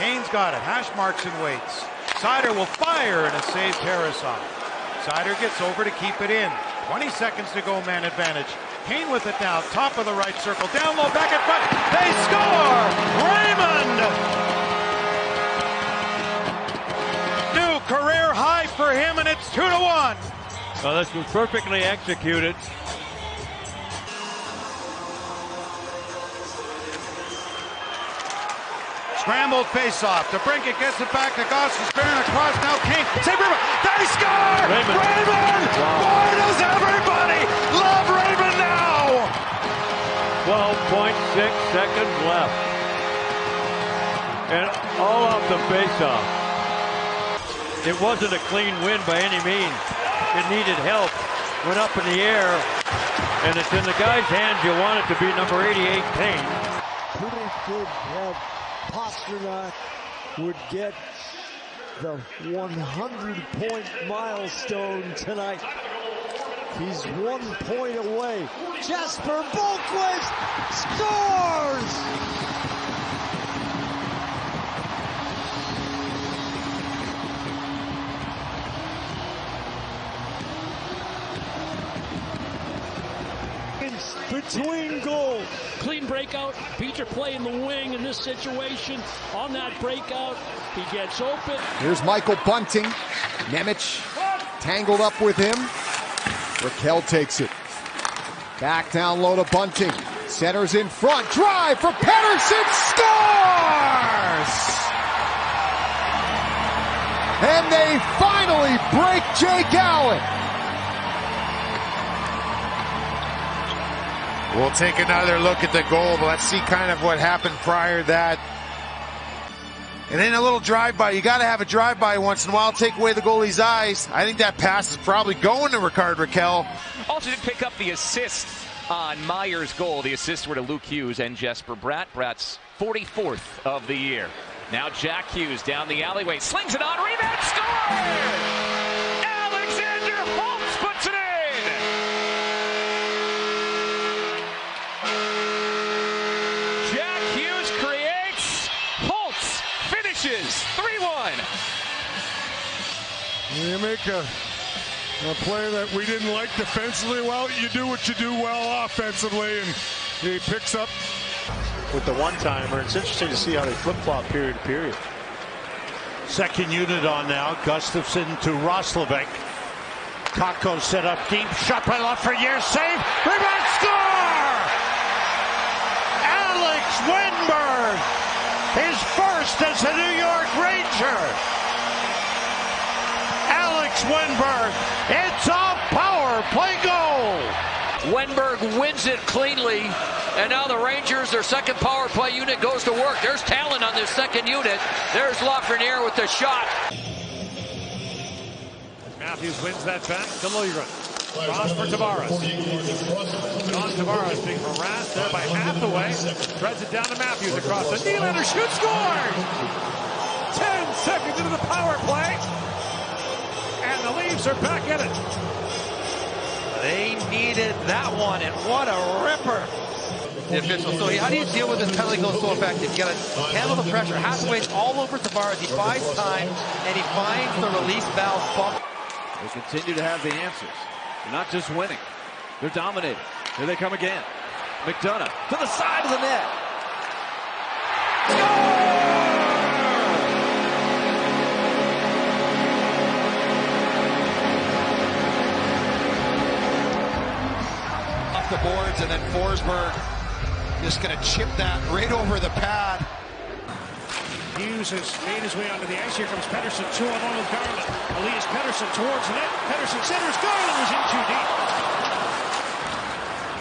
Kane's got it. Hash marks and waits. Seider will fire and a save Tarasov. Seider gets over to keep it in. 20 seconds to go, man advantage. Kane with it now, top of the right circle, down low, back at front. They score! Raymond! New career high for him, and it's 2-1. Well, this was perfectly executed. Scrambled face-off. DeBrincat gets it back to Gostisbehere across. Now Kane. Save Raymond. They score! Raymond! Wow. Boy, does everybody love Raymond now! 12.6 seconds left. And all off the face-off. It wasn't a clean win by any means. It needed help. Went up in the air. And it's in the guy's hands. You want it to be number 88, Kane. Pretty good help. Pastrnak would get the 100-point milestone tonight. He's 1 point away. Jesper Bohlqvist scores! Between goals. Clean breakout. Peter playing the wing in this situation. On that breakout, he gets open. Here's Michael Bunting. Nemec tangled up with him. Rakell takes it. Back down low to Bunting. Centers in front. Drive for Pettersson. Scores! And they finally break Jake Allen. We'll take another look at the goal, but let's see kind of what happened prior to that. And then a little drive-by. You got to have a drive-by once in a while. Take away the goalie's eyes. I think that pass is probably going to Rickard Rakell. Also did pick up the assist on Meyer's goal. The assists were to Luke Hughes and Jesper Bratt. Bratt's 44th of the year. Now Jack Hughes down the alleyway. Slings it on. Rebound. Score! Finishes 3-1. You make a play that we didn't like defensively. Well, you do what you do well offensively, and he picks up with the one-timer. It's interesting to see how they flip-flop period to period. Second unit on now. Gustafsson to Roslovic. Kakko set up deep. Shot by Lafreniere. Save. Rebound. Score! Alex Wennberg. His first as a New York Ranger. Alex Wennberg. It's a power play goal. Wennberg wins it cleanly. And now the Rangers, their second power play unit goes to work. There's talent on this second unit. There's Lafreniere with the shot. Matthews wins that back to Liljegren. Cross for Tavares. John Tavares being harassed there by Hathaway. Threads it down to Matthews across the Nylander shoots, scores! 10 seconds into the power play. And the Leafs are back in it. They needed that one, and what a ripper. The official. So how do you deal with this penalty goal so effective? You got to handle the pressure. Hathaway's all over Tavares. He buys time, and he finds the release valve bump. They continue to have the answers. They're not just winning. They're dominating. Here they come again. McDonough to the side of the net. Off the boards, and then Forsberg just going to chip that right over the pad. Hughes has made his way onto the ice. Here comes Pettersson, 2-on-1 with Garland. Elias Pettersson towards the net. Pettersson centers. Garland was in too deep.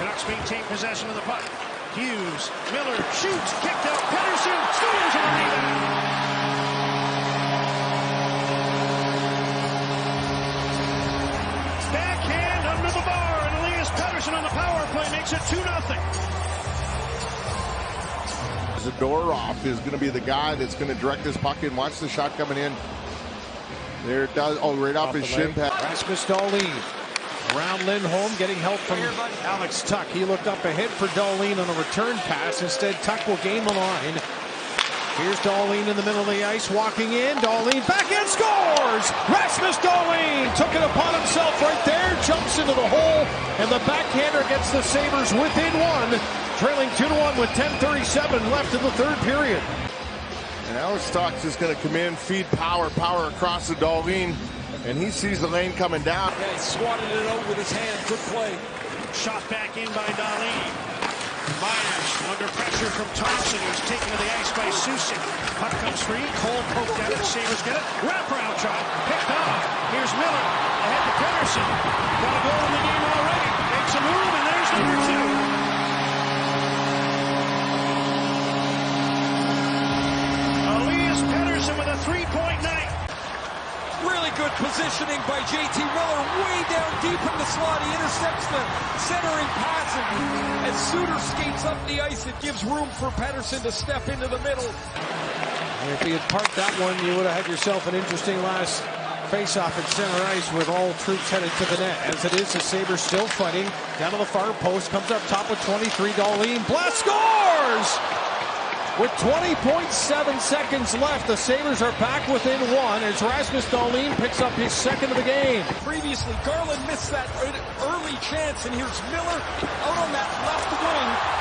Canucks maintain possession of the puck. Hughes, Miller shoots, kicked out. Pettersson scores on the rebound. Backhand under the bar, and Elias Pettersson on the power play makes it 2-0. Zadorov is going to be the guy that's going to direct this puck in. Watch the shot coming in. There it does. Oh, right off his shin pad. Rasmus Dahlin around Lindholm, getting help from Alex Tuch. He looked up ahead for Dahlin on a return pass. Instead, Tuch will gain the line. Here's Dahlin in the middle of the ice, walking in. Dahlin backhand scores! Rasmus Dahlin took it upon himself right there, jumps into the hole, and the backhander gets the Sabres within one, trailing 2-1 with 10:37 left in the third period. And Alex Stock's just going to come in, feed power across the Dahlin, and he sees the lane coming down. Yeah, he swatted it out with his hand. Good play. Shot back in by Dahlin. Myers under pressure from Thompson, who's taken to the ice by Susic. Puck comes free. Cole poked at it. Sabres get it. Wraparound shot. Picked off. Here's Miller. Ahead to Pettersson. Got a goal in the game already. Makes a move, and there's number 2. Elias Pettersson with a 3-point night. Really good positioning by JT Miller, way down deep in the slot. He intercepts the centering pass, and as Suter skates up the ice, it gives room for Pettersson to step into the middle. And if you had parked that one, you would have had yourself an interesting last face-off at center ice with all troops headed to the net. As it is, the Sabres still fighting. Down to the far post, comes up top with 23, Dahlin. Blast scores! With 20.7 seconds left, the Sabres are back within one as Rasmus Dahlin picks up his second of the game. Previously, Garland missed that early chance, and here's Miller out on that left wing.